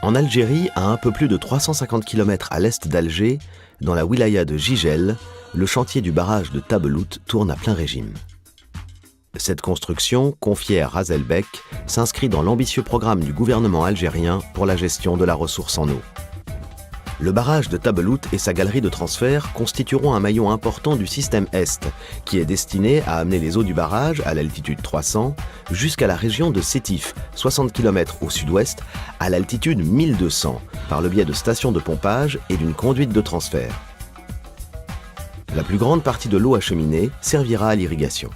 En Algérie, à un peu plus de 350 km à l'est d'Alger, dans la wilaya de Jijel, le chantier du barrage de Tabelout tourne à plein régime. Cette construction, confiée à Razelbek, s'inscrit dans l'ambitieux programme du gouvernement algérien pour la gestion de la ressource en eau. Le barrage de Tabelout et sa galerie de transfert constitueront un maillon important du système Est, qui est destiné à amener les eaux du barrage à l'altitude 300 jusqu'à la région de Sétif, 60 km au sud-ouest, à l'altitude 1200, par le biais de stations de pompage et d'une conduite de transfert. La plus grande partie de l'eau acheminée servira à l'irrigation.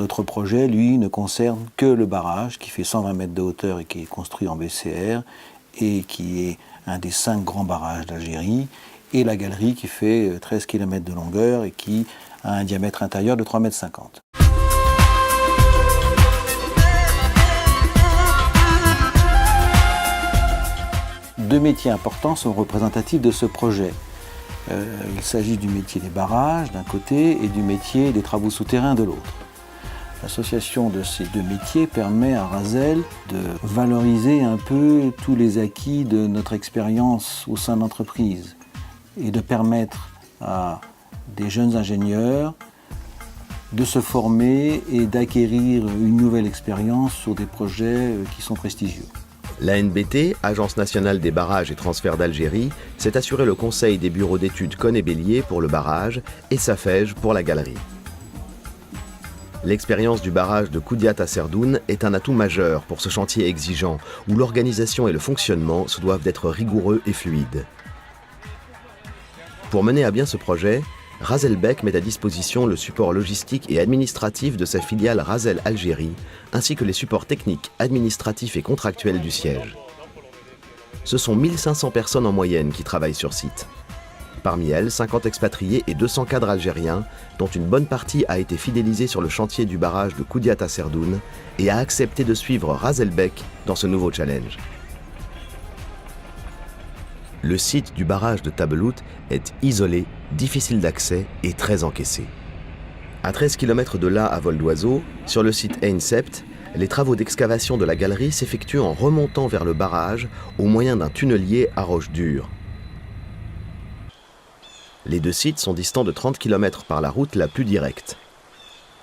Notre projet, lui, ne concerne que le barrage qui fait 120 mètres de hauteur et qui est construit en BCR et qui est un des 5 grands barrages d'Algérie, et la galerie qui fait 13 km de longueur et qui a un diamètre intérieur de 3,50 m. Deux métiers importants sont représentatifs de ce projet. Il s'agit du métier des barrages d'un côté et du métier des travaux souterrains de l'autre. L'association de ces deux métiers permet à Razel de valoriser un peu tous les acquis de notre expérience au sein de l'entreprise et de permettre à des jeunes ingénieurs de se former et d'acquérir une nouvelle expérience sur des projets qui sont prestigieux. L'ANBT, Agence nationale des barrages et transferts d'Algérie, s'est assuré le conseil des bureaux d'études Cohn et Bélier pour le barrage et Safej pour la galerie. L'expérience du barrage de Koudiat à Serdoune est un atout majeur pour ce chantier exigeant, où l'organisation et le fonctionnement se doivent d'être rigoureux et fluides. Pour mener à bien ce projet, Razelbek met à disposition le support logistique et administratif de sa filiale Razel Algérie, ainsi que les supports techniques, administratifs et contractuels du siège. Ce sont 1500 personnes en moyenne qui travaillent sur site. Parmi elles, 50 expatriés et 200 cadres algériens, dont une bonne partie a été fidélisée sur le chantier du barrage de Koudiat à Serdoune et a accepté de suivre Razelbek dans ce nouveau challenge. Le site du barrage de Tabelout est isolé, difficile d'accès et très encaissé. À 13 km de là, à vol d'oiseau, sur le site Ein Sept, les travaux d'excavation de la galerie s'effectuent en remontant vers le barrage au moyen d'un tunnelier à roche dure. Les deux sites sont distants de 30 km par la route la plus directe.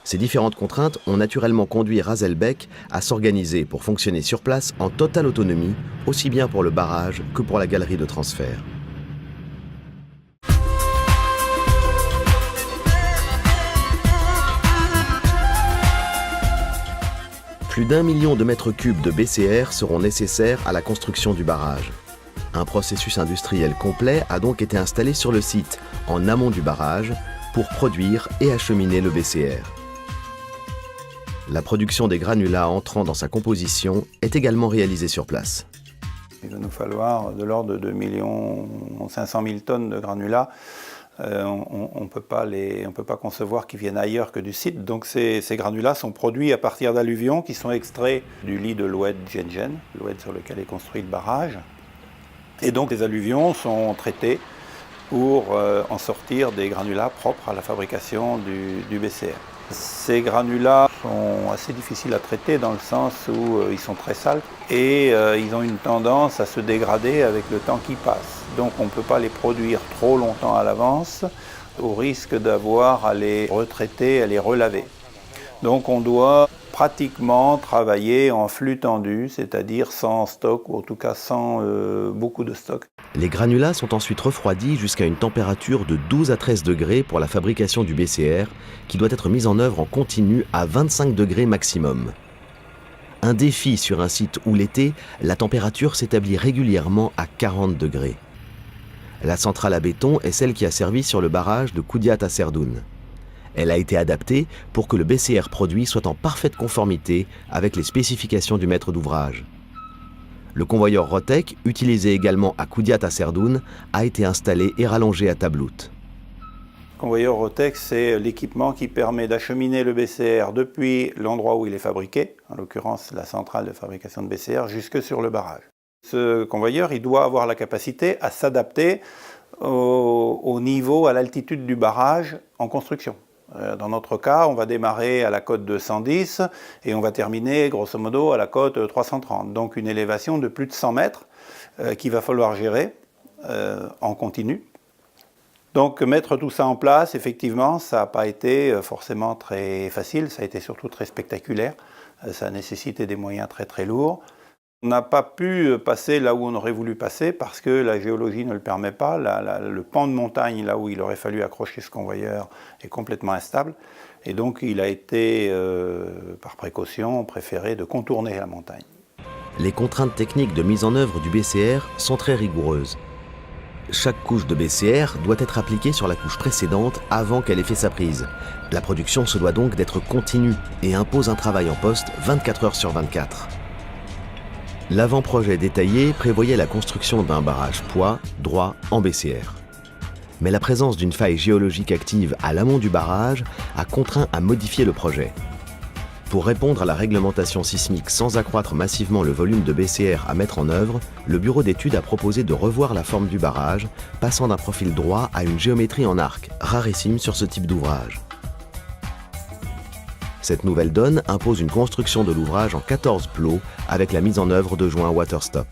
Ces différentes contraintes ont naturellement conduit Razelbek à s'organiser pour fonctionner sur place en totale autonomie, aussi bien pour le barrage que pour la galerie de transfert. Plus d'1 million de mètres cubes de BCR seront nécessaires à la construction du barrage. Un processus industriel complet a donc été installé sur le site, en amont du barrage, pour produire et acheminer le BCR. La production des granulats entrant dans sa composition est également réalisée sur place. Il va nous falloir de l'ordre de 2 500 000 tonnes de granulats. On ne peut pas concevoir qu'ils viennent ailleurs que du site. Donc ces granulats sont produits à partir d'alluvions qui sont extraits du lit de l'oued Djenjen, l'oued sur lequel est construit le barrage. Et donc les alluvions sont traitées pour en sortir des granulats propres à la fabrication du BCR. Ces granulats sont assez difficiles à traiter dans le sens où ils sont très sales et ils ont une tendance à se dégrader avec le temps qui passe. Donc on ne peut pas les produire trop longtemps à l'avance au risque d'avoir à les retraiter, à les relaver. Donc on doit pratiquement travailler en flux tendu, c'est-à-dire sans stock, ou en tout cas sans beaucoup de stock. Les granulats sont ensuite refroidis jusqu'à une température de 12 à 13 degrés pour la fabrication du BCR, qui doit être mise en œuvre en continu à 25 degrés maximum. Un défi sur un site où l'été, la température s'établit régulièrement à 40 degrés. La centrale à béton est celle qui a servi sur le barrage de Koudiat à Serdoune. Elle a été adaptée pour que le BCR produit soit en parfaite conformité avec les spécifications du maître d'ouvrage. Le convoyeur Rotec, utilisé également à Koudiat à Serdoune, a été installé et rallongé à Tabelout. Le convoyeur Rotec, c'est l'équipement qui permet d'acheminer le BCR depuis l'endroit où il est fabriqué, en l'occurrence la centrale de fabrication de BCR, jusque sur le barrage. Ce convoyeur, il doit avoir la capacité à s'adapter au niveau, à l'altitude du barrage en construction. Dans notre cas, on va démarrer à la cote 210 et on va terminer grosso modo à la cote 330. Donc une élévation de plus de 100 mètres qu'il va falloir gérer en continu. Donc mettre tout ça en place, effectivement, ça n'a pas été forcément très facile, ça a été surtout très spectaculaire, ça a nécessité des moyens très très lourds. On n'a pas pu passer là où on aurait voulu passer parce que la géologie ne le permet pas. Le pan de montagne, là où il aurait fallu accrocher ce convoyeur, est complètement instable. Et donc il a été, par précaution, préféré de contourner la montagne. Les contraintes techniques de mise en œuvre du BCR sont très rigoureuses. Chaque couche de BCR doit être appliquée sur la couche précédente avant qu'elle ait fait sa prise. La production se doit donc d'être continue et impose un travail en poste 24 heures sur 24. L'avant-projet détaillé prévoyait la construction d'un barrage poids droit en BCR. Mais la présence d'une faille géologique active à l'amont du barrage a contraint à modifier le projet. Pour répondre à la réglementation sismique sans accroître massivement le volume de BCR à mettre en œuvre, le bureau d'études a proposé de revoir la forme du barrage, passant d'un profil droit à une géométrie en arc, rarissime sur ce type d'ouvrage. Cette nouvelle donne impose une construction de l'ouvrage en 14 plots avec la mise en œuvre de joints waterstop.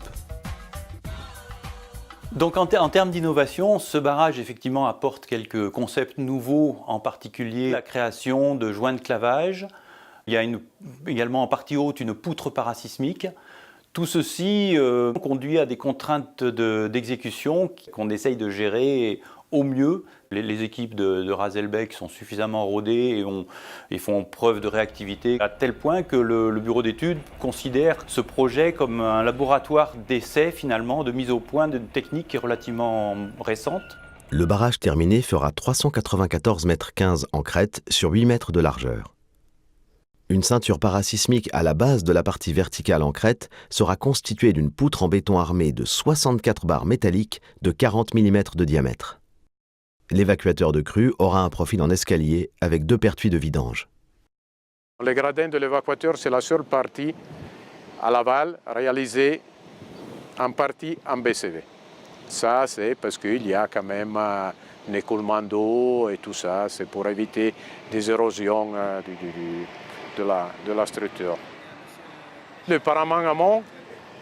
Donc en termes d'innovation, ce barrage effectivement apporte quelques concepts nouveaux, en particulier la création de joints de clavage. Il y a également en partie haute une poutre parasismique. Tout ceci conduit à des contraintes d'exécution qu'on essaye de gérer au mieux. Les équipes de Raselbeck sont suffisamment rodées et font preuve de réactivité à tel point que le bureau d'études considère ce projet comme un laboratoire d'essai finalement, de mise au point d'une technique qui est relativement récente. Le barrage terminé fera 394,15 mètres en crête sur 8 mètres de largeur. Une ceinture parasismique à la base de la partie verticale en crête sera constituée d'une poutre en béton armé de 64 barres métalliques de 40 mm de diamètre. L'évacuateur de crue aura un profil en escalier avec 2 pertuis de vidange. Le gradin de l'évacuateur, c'est la seule partie à l'aval réalisée en partie en BCV. Ça, c'est parce qu'il y a quand même un écoulement d'eau et tout ça. C'est pour éviter des érosions de la structure. Le parement amont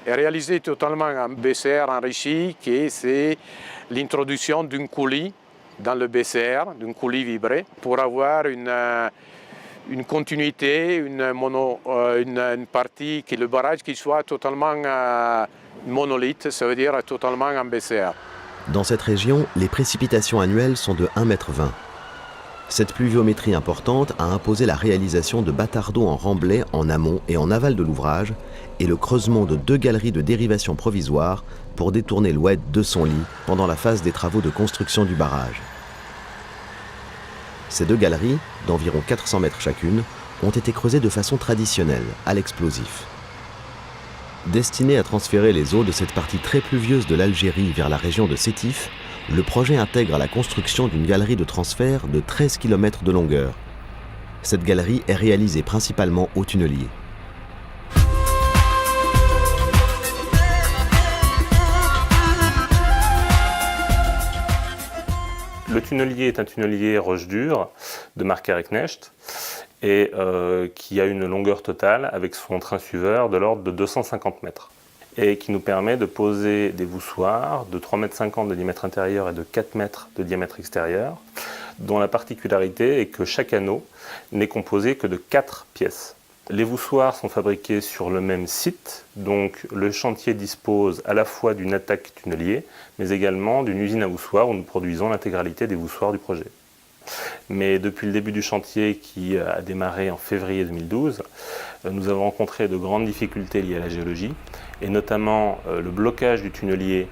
est réalisé totalement en BCR enrichi, qui c'est l'introduction d'une coulis dans le BCR, d'une coulis vibrée, pour avoir une continuité, une partie, le barrage qui soit totalement monolithe, ça veut dire totalement en BCR. Dans cette région, les précipitations annuelles sont de 1,20 m. Cette pluviométrie importante a imposé la réalisation de bâtards d'eau en remblai en amont et en aval de l'ouvrage et le creusement de 2 galeries de dérivation provisoires pour détourner l'oued de son lit pendant la phase des travaux de construction du barrage. Ces 2 galeries, d'environ 400 mètres chacune, ont été creusées de façon traditionnelle, à l'explosif. Destiné à transférer les eaux de cette partie très pluvieuse de l'Algérie vers la région de Sétif, le projet intègre la construction d'une galerie de transfert de 13 km de longueur. Cette galerie est réalisée principalement au tunnelier. Le tunnelier est un tunnelier roche dure de marque Herrenknecht et qui a une longueur totale avec son train suiveur de l'ordre de 250 mètres. Et qui nous permet de poser des voussoirs de 3,50 m de diamètre intérieur et de 4 mètres de diamètre extérieur, dont la particularité est que chaque anneau n'est composé que de 4 pièces. Les voussoirs sont fabriqués sur le même site, donc le chantier dispose à la fois d'une attaque tunnelier, mais également d'une usine à voussoirs où nous produisons l'intégralité des voussoirs du projet. Mais depuis le début du chantier qui a démarré en février 2012, nous avons rencontré de grandes difficultés liées à la géologie, et notamment le blocage du tunnelier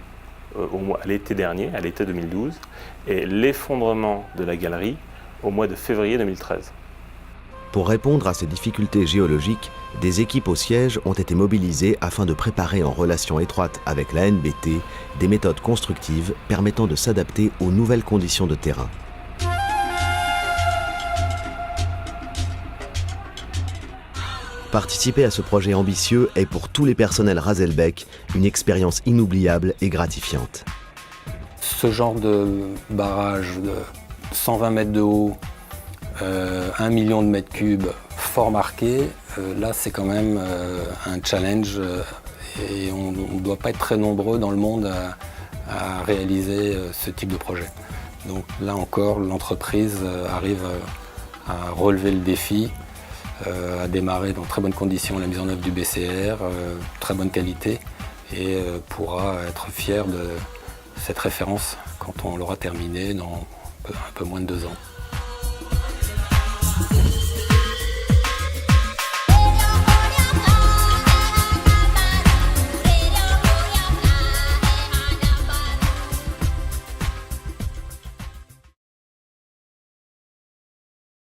à l'été dernier, à l'été 2012, et l'effondrement de la galerie au mois de février 2013. Pour répondre à ces difficultés géologiques, des équipes au siège ont été mobilisées afin de préparer en relation étroite avec la NBT des méthodes constructives permettant de s'adapter aux nouvelles conditions de terrain. Participer à ce projet ambitieux est pour tous les personnels Raselbeck une expérience inoubliable et gratifiante. Ce genre de barrage de 120 mètres de haut, 1 million de mètres cubes, fort marqué, là c'est quand même un challenge et on ne doit pas être très nombreux dans le monde à réaliser ce type de projet. Donc là encore, l'entreprise arrive à relever le défi, à démarrer dans très bonnes conditions la mise en œuvre du BCR, très bonne qualité, et pourra être fière de cette référence quand on l'aura terminée dans un peu moins de 2 ans.